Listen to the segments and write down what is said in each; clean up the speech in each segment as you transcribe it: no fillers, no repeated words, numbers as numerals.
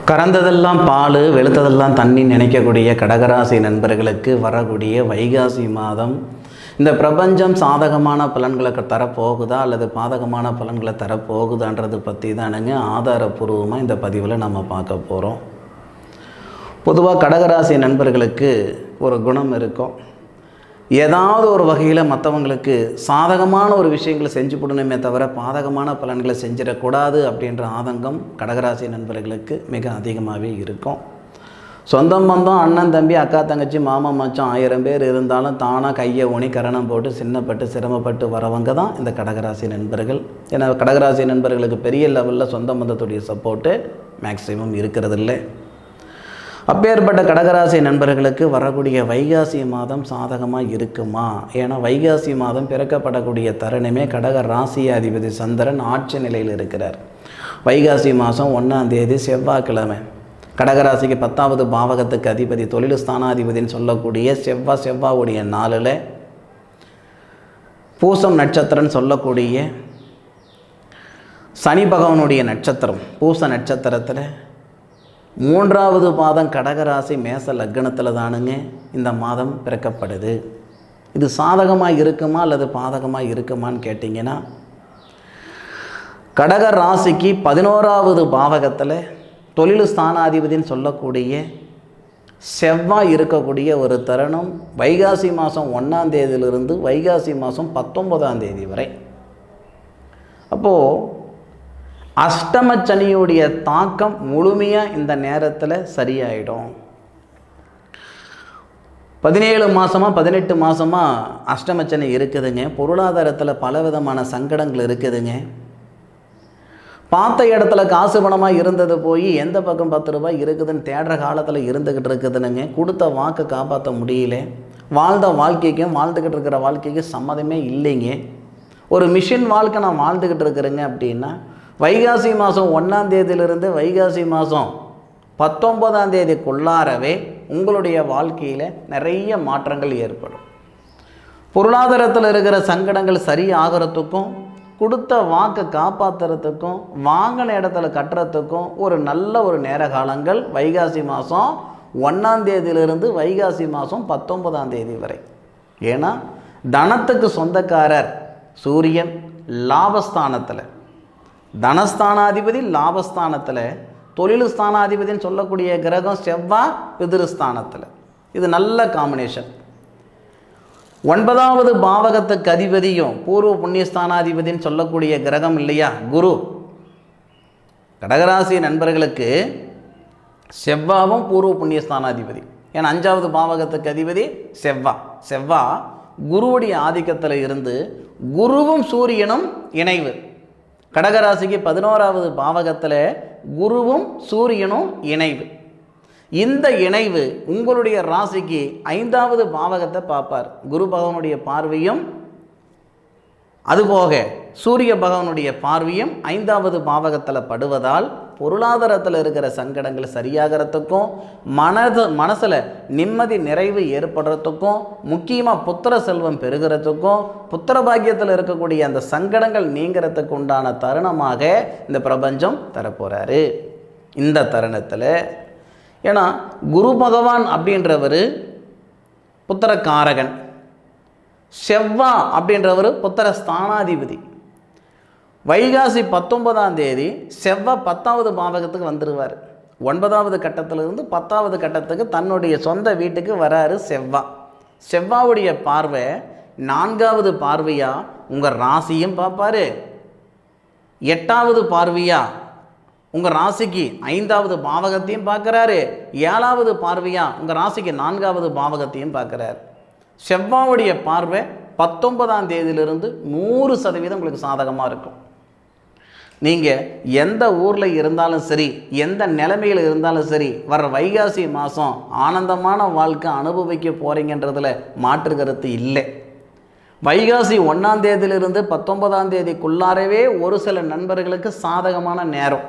கறந்ததெல்லாம் பால் வெளுத்ததெல்லாம் தண்ணி நினைக்கக்கூடிய கடகராசி நண்பர்களுக்கு வரக்கூடிய வைகாசி மாதம் இந்த பிரபஞ்சம் சாதகமான பலன்களை தரப்போகுதா அல்லது பாதகமான பலன்களை தரப்போகுதான்றது பற்றி தானுங்க ஆதாரபூர்வமாக இந்த பதிவில் நம்ம பார்க்க போகிறோம். பொதுவாக கடகராசி நண்பர்களுக்கு ஒரு குணம் இருக்கும். ஏதாவது ஒரு வகையில் மற்றவங்களுக்கு சாதகமான ஒரு விஷயங்களை செஞ்சு போடணுமே தவிர பாதகமான பலன்களை செஞ்சிடக்கூடாது அப்படின்ற ஆதங்கம் கடகராசி நண்பர்களுக்கு மிக அதிகமாகவே இருக்கும். சொந்தம் பந்தம் அண்ணன் தம்பி அக்கா தங்கச்சி மாமா மச்சான் 1000 பேர் இருந்தாலும் தானாக கையை ஊனி கரணம் போட்டு சின்னப்பட்டு சிரமப்பட்டு வரவங்க தான் இந்த கடகராசி நண்பர்கள். ஏன்னா கடகராசி நண்பர்களுக்கு பெரிய லெவலில் சொந்த பந்தத்துடைய சப்போர்ட்டு மேக்சிமம் இருக்கிறதில்லை. அப்பேற்பட்ட கடகராசி நண்பர்களுக்கு வரக்கூடிய வைகாசி மாதம் சாதகமாக இருக்குமா? ஏன்னா வைகாசி மாதம் பிறக்கப்படக்கூடிய தருணமே கடக ராசி அதிபதி சந்திரன் ஆட்சி நிலையில் இருக்கிறார். வைகாசி மாதம் 1ஆம் தேதி செவ்வாய்க்கிழமை கடகராசிக்கு 10வது பாவகத்துக்கு அதிபதி தொழில் ஸ்தானாதிபதினு சொல்லக்கூடிய செவ்வாவுடைய நாளில் பூசம் நட்சத்திரம்னு சொல்லக்கூடிய சனி பகவானுடைய நட்சத்திரம் பூச நட்சத்திரத்தில் 3வது பாதம் கடகராசி மேச லக்னத்தில் தானுங்க இந்த மாதம் பிறக்கப்படுது. இது சாதகமாக இருக்குமா அல்லது பாதகமாக இருக்குமான்னு கேட்டிங்கன்னா, கடக ராசிக்கு 11வது பாவகத்தில் தொழில் ஸ்தானாதிபதினு சொல்லக்கூடிய செவ்வாய் இருக்கக்கூடிய ஒரு தருணம் வைகாசி மாதம் 1ஆம் தேதியிலிருந்து வைகாசி மாதம் 19ஆம் தேதி வரை. அப்போது அஷ்டம சனியுடைய தாக்கம் முழுமையாக இந்த நேரத்தில் சரியாயிடும். 17 மாதமாக 18 மாதமாக அஷ்டமச்சனி இருக்குதுங்க. பொருளாதாரத்தில் பலவிதமான சங்கடங்கள் இருக்குதுங்க. பார்த்த இடத்துல காசு பணமாக இருந்தது போய் எந்த பக்கம் 10 ரூபாய் இருக்குதுன்னு தேடுற காலத்தில் இருந்துக்கிட்டு இருக்குதுனுங்க. கொடுத்த வாக்கு காப்பாற்ற முடியல. வாழ்ந்த வாழ்க்கைக்கும் வாழ்ந்துக்கிட்டு இருக்கிற வாழ்க்கைக்கும் சம்மதமே இல்லைங்க. ஒரு மிஷின் வாழ்க்கை நான் வாழ்ந்துக்கிட்டு இருக்கிறேங்க அப்படின்னா வைகாசி மாதம் 1ஆம் தேதியிலிருந்து வைகாசி மாதம் 19ஆம் தேதிக்குள்ளாரவே உங்களுடைய வாழ்க்கையில் நிறைய மாற்றங்கள் ஏற்படும். பொருளாதாரத்தில் இருக்கிற சங்கடங்கள் சரி ஆகிறதுக்கும் கொடுத்த வாக்கை காப்பாற்றுறதுக்கும் வாங்கின இடத்துல கட்டுறதுக்கும் ஒரு நல்ல ஒரு நேர காலங்கள் வைகாசி மாதம் 1ஆம் தேதியிலிருந்து வைகாசி மாதம் 19ஆம் தேதி வரை. ஏன்னா தனத்துக்கு சொந்தக்காரர் சூரியன் லாபஸ்தானத்தில், தனஸ்தானாதிபதி லாபஸ்தானத்தில், தொழில் ஸ்தானாதிபதினு சொல்லக்கூடிய கிரகம் செவ்வாய் பிதிருஸ்தானத்தில். இது நல்ல காம்பினேஷன். 9வது பாவகத்துக்கு அதிபதியும் பூர்வ புண்ணியஸ்தானாதிபதினு சொல்லக்கூடிய கிரகம் இல்லையா குரு. கடகராசி நண்பர்களுக்கு செவ்வாவும் பூர்வ புண்ணியஸ்தானாதிபதி. ஏன்னா 5வது பாவகத்துக்கு அதிபதி செவ்வாய் குருவுடைய ஆதிக்கத்தில் இருந்து குருவும் சூரியனும் இணைவு. கடகராசிக்கு 11வது பாவகத்தில் குருவும் சூரியனும் இணைவு. இந்த இணைவு உங்களுடைய ராசிக்கு 5வது பாவகத்தை பார்ப்பார். குரு பகவானுடைய பார்வையும் அதுபோக சூரிய பகவானுடைய பார்வையும் 5வது பாவகத்தில் படுவதால் பொருளாதாரத்தில் இருக்கிற சங்கடங்கள் சரியாகிறதுக்கும் மனசில் நிம்மதி நிறைவு ஏற்படுறதுக்கும் முக்கியமாக புத்திர செல்வம் பெருகிறதுக்கும் புத்திர பாக்கியத்தில் இருக்கக்கூடிய அந்த சங்கடங்கள் நீங்கிறதுக்கு உண்டான தருணமாக இந்த பிரபஞ்சம் தரப்போகிறாரு. இந்த தருணத்தில் ஏன்னா குரு பகவான் அப்படின்றவர் புத்திரக்காரகன், செவ்வாய் அப்படின்றவர் புத்திர ஸ்தானாதிபதி. வைகாசி 19ஆம் தேதி செவ்வாய் 10வது பாவகத்துக்கு வந்துடுவார். 9வது கட்டத்திலிருந்து 10வது கட்டத்துக்கு தன்னுடைய சொந்த வீட்டுக்கு வராரு செவ்வாவுடைய பார்வை 4வது பார்வையாக உங்கள் ராசியும் பார்ப்பார். 8வது பார்வையாக உங்கள் ராசிக்கு 5வது பாவகத்தையும் பார்க்குறாரு. 7வது பார்வையாக உங்கள் ராசிக்கு 4வது பாவகத்தையும் பார்க்குறாரு. செவ்வாவுடைய பார்வை 19ஆம் தேதியிலிருந்து 100% உங்களுக்கு சாதகமாக இருக்கும். நீங்கள் எந்த ஊரில் இருந்தாலும் சரி, எந்த நிலைமையில் இருந்தாலும் சரி, வர்ற வைகாசி மாதம் ஆனந்தமான வாழ்க்கை அனுபவிக்க போகிறீங்கன்றதில் மாற்று கருத்து இல்லை. வைகாசி 1ஆம் தேதியிலிருந்து 19ஆம் தேதிக்குள்ளாரவே ஒரு சில நண்பர்களுக்கு சாதகமான நேரம்.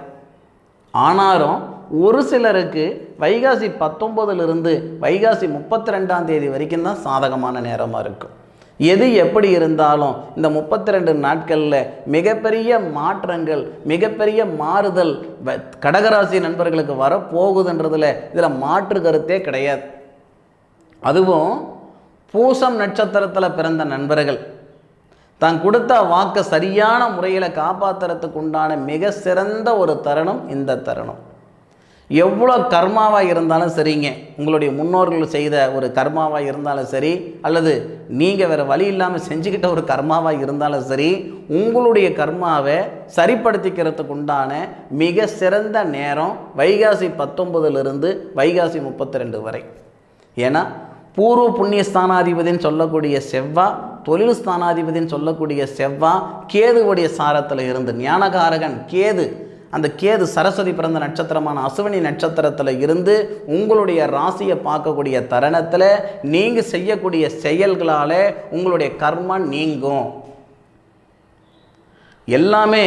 ஆனாலும் ஒரு சிலருக்கு வைகாசி 19லிருந்து வைகாசி 32ஆம் தேதி வரைக்கும் தான் சாதகமான நேரமாக இருக்கும். எது எப்படி இருந்தாலும் இந்த 32 நாட்களில் மிகப்பெரிய மாற்றங்கள், மிகப்பெரிய மாறுதல் கடகராசி நண்பர்களுக்கு வரப்போகுதுன்றதில் இதில் மாற்று கருத்தே கிடையாது. அதுவும் பூசம் நட்சத்திரத்தில் பிறந்த நண்பர்கள் தான் கொடுத்த வாக்கை சரியான முறையில் காப்பாற்றுறதுக்கு உண்டான மிக சிறந்த ஒரு தருணம் இந்த தருணம். எவ்வளோ கர்மாவாக இருந்தாலும் சரிங்க, உங்களுடைய முன்னோர்கள் செய்த ஒரு கர்மாவாக இருந்தாலும் சரி, அல்லது நீங்கள் வேறு வழி இல்லாமல் செஞ்சுக்கிட்ட ஒரு கர்மாவாக இருந்தாலும் சரி, உங்களுடைய கர்மாவை சரிப்படுத்திக்கிறதுக்கு உண்டான மிக சிறந்த நேரம் வைகாசி 19 வைகாசி 32 வரை. ஏன்னா பூர்வ புண்ணிய ஸ்தானாதிபதினு சொல்லக்கூடிய செவ்வாய், தொழில் ஸ்தானாதிபதினு சொல்லக்கூடிய செவ்வாய் கேதுவுடைய சாரத்தில் இருந்து, ஞானகாரகன் கேது, அந்த கேது சரஸ்வதி பிறந்த நட்சத்திரமான அசுவினி நட்சத்திரத்தில் இருந்து உங்களுடைய ராசியை பார்க்கக்கூடிய தருணத்தில் நீங்கள் செய்யக்கூடிய செயல்களால் உங்களுடைய கர்மா நீங்கும். எல்லாமே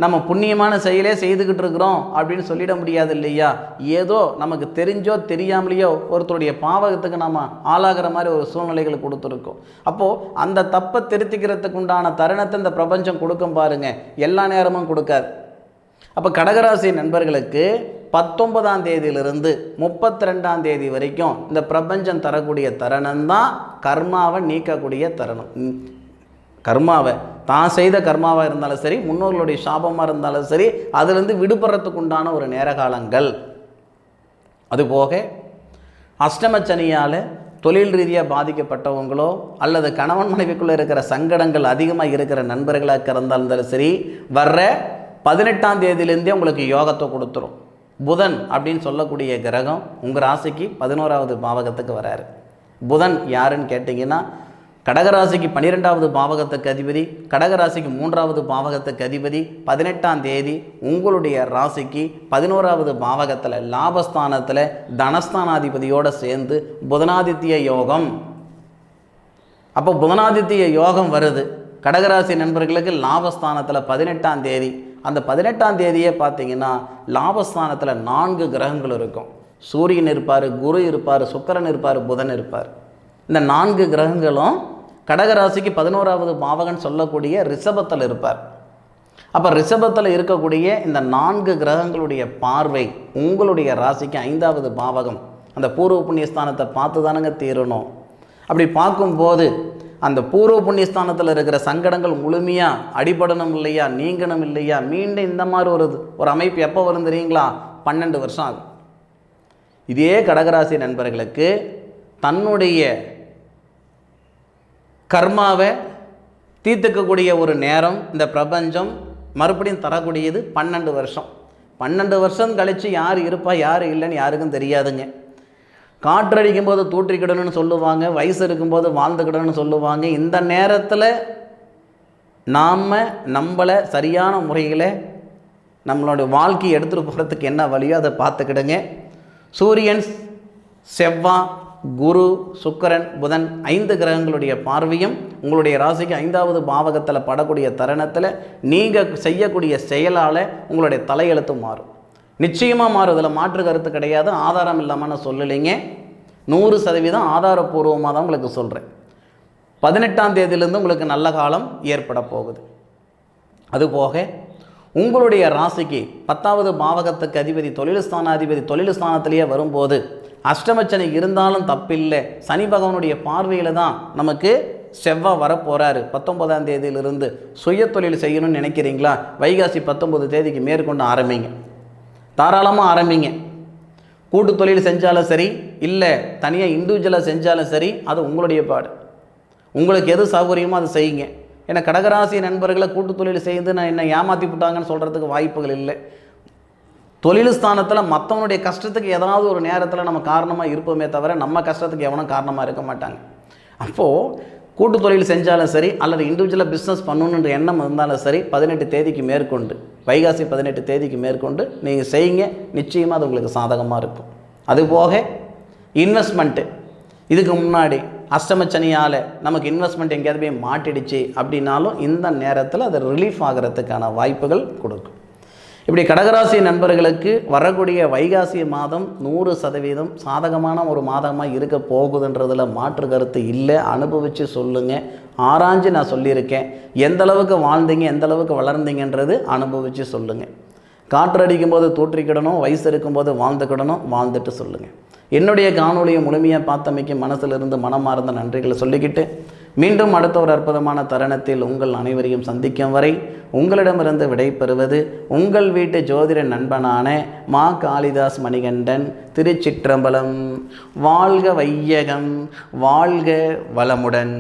நம்ம புண்ணியமான செயலே செய்துக்கிட்டு இருக்கிறோம் அப்படின்னு சொல்லிட முடியாது இல்லையா? ஏதோ நமக்கு தெரிஞ்சோ தெரியாமலையோ ஒருத்தருடைய பாவகத்துக்கு நம்ம ஆளாகிற மாதிரி ஒரு சூழ்நிலைகளை கொடுத்துருக்கோம். அப்போது அந்த தப்பை திருத்திக்கிறதுக்கு உண்டான தருணத்தை இந்த பிரபஞ்சம் கொடுக்கும் பாருங்கள், எல்லா நேரமும் கொடுக்காது. அப்போ கடகராசி நண்பர்களுக்கு 19ஆம் தேதியிலிருந்து 32ஆம் தேதி வரைக்கும் இந்த பிரபஞ்சம் தரக்கூடிய தருணம் தான் கர்மாவை நீக்கக்கூடிய தருணம். கர்மாவை தான் செய்த கர்மாவாக இருந்தாலும் சரி, முன்னோர்களுடைய சாபமாக இருந்தாலும் சரி, அதிலிருந்து விடுபடுறதுக்கு உண்டான ஒரு நேர காலங்கள். அதுபோக அஷ்டமச்சனியால் தொழில் ரீதியாக பாதிக்கப்பட்டவங்களோ அல்லது கணவன் மனைவிக்குள்ளே இருக்கிற சங்கடங்கள் அதிகமாக இருக்கிற நண்பர்களாக இருந்தாலும் சரி, வர்ற 18ஆம் தேதியிலேருந்தே உங்களுக்கு யோகத்தை கொடுத்துரும். புதன் அப்படின்னு சொல்லக்கூடிய கிரகம் உங்கள் ராசிக்கு 11ஆவது பாவகத்துக்கு வராரு. புதன் யாருன்னு கேட்டிங்கன்னா, கடகராசிக்கு 12ஆவது பாவகத்துக்கு அதிபதி, கடகராசிக்கு 3ஆவது பாவகத்துக்கு அதிபதி. 18ஆம் தேதி உங்களுடைய ராசிக்கு 11ஆவது பாவகத்தில் லாபஸ்தானத்தில் தனஸ்தானாதிபதியோடு சேர்ந்து புதனாதித்ய யோகம். அப்போ புதனாதித்ய யோகம் வருது கடகராசி நண்பர்களுக்கு லாபஸ்தானத்தில் 18ஆம் தேதி. அந்த 18ஆம் தேதியே பார்த்தீங்கன்னா லாபஸ்தானத்தில் 4 கிரகங்கள் இருக்கும். சூரியன் இருப்பார், குரு இருப்பார், சுக்கிரன் இருப்பார், புதன் இருப்பார். இந்த 4 கிரகங்களும் கடகராசிக்கு 11ஆவது பாவகன் சொல்லக்கூடிய ரிஷபத்தில் இருப்பார். அப்போ ரிஷபத்தில் இருக்கக்கூடிய இந்த 4 கிரகங்களுடைய பார்வை உங்களுடைய ராசிக்கு 5ஆவது பாவகம், அந்த பூர்வ புண்ணியஸ்தானத்தை பார்த்து தானுங்க தீரணும். அப்படி பார்க்கும்போது அந்த பூர்வ புண்ணியஸ்தானத்தில் இருக்கிற சங்கடங்கள் முழுமையாக அடிபடணும் இல்லையா, நீங்கணும் இல்லையா, மீண்டும் இந்த மாதிரி ஒரு அமைப்பு எப்போ வரும் தெரியுங்களா? 12 வருஷம் ஆகும். இதே கடகராசி நண்பர்களுக்கு தன்னுடைய கர்மாவை தீர்த்துக்கக்கூடிய ஒரு நேரம் இந்த பிரபஞ்சம் மறுபடியும் தரக்கூடியது 12 வருஷம். 12 வருஷம் கழித்து யார் இருப்பா யார் இல்லைன்னு யாருக்கும் தெரியாதுங்க. காற்றடிக்கும் போது தூற்றிக்கிடணும்னு சொல்லுவாங்க, வயசு இருக்கும்போது வாழ்ந்துக்கிடணும்னு சொல்லுவாங்க. இந்த நேரத்தில் நாம் நம்மளை சரியான முறையில் நம்மளுடைய வாழ்க்கையை எடுத்துகிட்டு போகிறதுக்கு என்ன வழியோ அதை பார்த்துக்கிடுங்க. சூரியன், செவ்வாய், குரு, சுக்கிரன், புதன் 5 கிரகங்களுடைய பார்வையும் உங்களுடைய ராசிக்கு 5ஆவது பாவகத்தில் படக்கூடிய தருணத்தில் நீங்கள் செய்யக்கூடிய செயலால் உங்களுடைய தலையெழுத்து மாறும். நிச்சயமாக மாறும், இதில் மாற்று கருத்து கிடையாது. ஆதாரம் இல்லாமல் நான் சொல்லலைங்க, 100% ஆதாரபூர்வமாக தான் உங்களுக்கு சொல்கிறேன். 18ஆம் தேதியிலேருந்து உங்களுக்கு நல்ல காலம் ஏற்பட போகுது. அதுபோக உங்களுடைய ராசிக்கு 10ஆவது பாவகத்துக்கு அதிபதி தொழில் ஸ்தானாதிபதி தொழில் ஸ்தானத்திலேயே வரும்போது அஷ்டமச்சனை இருந்தாலும் தப்பில்லை. சனி பகவானுடைய பார்வையில் தான் நமக்கு செவ்வாய் வரப்போகிறாரு. 19ஆம் தேதியிலிருந்து சுய தொழில் செய்யணும்னு நினைக்கிறீங்களா? வைகாசி 19 தேதிக்கு மேற்கொண்டு ஆரம்பிங்க, தாராளமாக ஆரம்பிங்க. கூட்டு தொழில் செஞ்சாலும் சரி, இல்லை தனியாக இண்டிவிஜுவலாக செஞ்சாலும் சரி, அது உங்களுடைய பாடு. உங்களுக்கு எது சௌகரியமோ அதை செய்யுங்க. ஏன்னா கடகராசி நண்பர்களை கூட்டு தொழில் செய்து நான் என்ன ஏமாற்றி விட்டாங்கன்னு சொல்கிறதுக்கு வாய்ப்புகள் இல்லை. தொழில் ஸ்தானத்தில் மற்றவனுடைய கஷ்டத்துக்கு ஏதாவது ஒரு நேரத்தில் நம்ம காரணமாக இருப்போமே தவிர நம்ம கஷ்டத்துக்கு எவனும் காரணமாக இருக்க மாட்டாங்க. அப்போது கூட்டு தொழில் செஞ்சாலும் சரி அல்லது இண்டிவிஜுவலாக பிஸ்னஸ் பண்ணணுன்ற எண்ணம் இருந்தாலும் சரி, 18 தேதிக்கு மேற்கொண்டு வைகாசி 18 தேதிக்கு மேற்கொண்டு நீங்கள் செய்யுங்க. நிச்சயமாக அது உங்களுக்கு சாதகமாக இருக்கும். அதுபோக இன்வெஸ்ட்மெண்ட்டு, இதுக்கு முன்னாடி அஷ்டமச்சனியால் நமக்கு இன்வெஸ்ட்மெண்ட் எங்கேயாவது போய் மாட்டிடுச்சு அப்படின்னாலும் இந்த நேரத்தில் அது ரிலீஃப் ஆகிறதுக்கான வாய்ப்புகள் கொடுக்கும். இப்படி கடகராசி நண்பர்களுக்கு வரக்கூடிய வைகாசி மாதம் 100% சாதகமான ஒரு மாதமாக இருக்க போகுதுன்றதில் மாற்று கருத்து இல்லை. அனுபவித்து சொல்லுங்கள். ஆராய்ஞ்சு நான் சொல்லியிருக்கேன். எந்த அளவுக்கு வாழ்ந்தீங்க, எந்த அளவுக்கு வளர்ந்தீங்கன்றது அனுபவித்து சொல்லுங்கள். காற்றடிக்கும் போது தூற்றிக்கிடணும், வயசு இருக்கும்போது வாழ்ந்துக்கிடணும், வாழ்ந்துட்டு சொல்லுங்கள். என்னுடைய காணொலியை முழுமையாக பார்த்தமைக்கு மனசிலிருந்து மனமார்ந்த நன்றிகளை சொல்லிக்கிட்டு மீண்டும் அடுத்த ஒரு அற்புதமான தருணத்தில் உங்கள் அனைவரையும் சந்திக்கும் வரை உங்களிடமிருந்து விடைபெறுவது உங்கள் வீட்டு ஜோதிட நண்பனான மா காளிதாஸ் மணிகண்டன். திருச்சிற்றம்பலம். வாழ்க வையகம், வாழ்க வளமுடன்.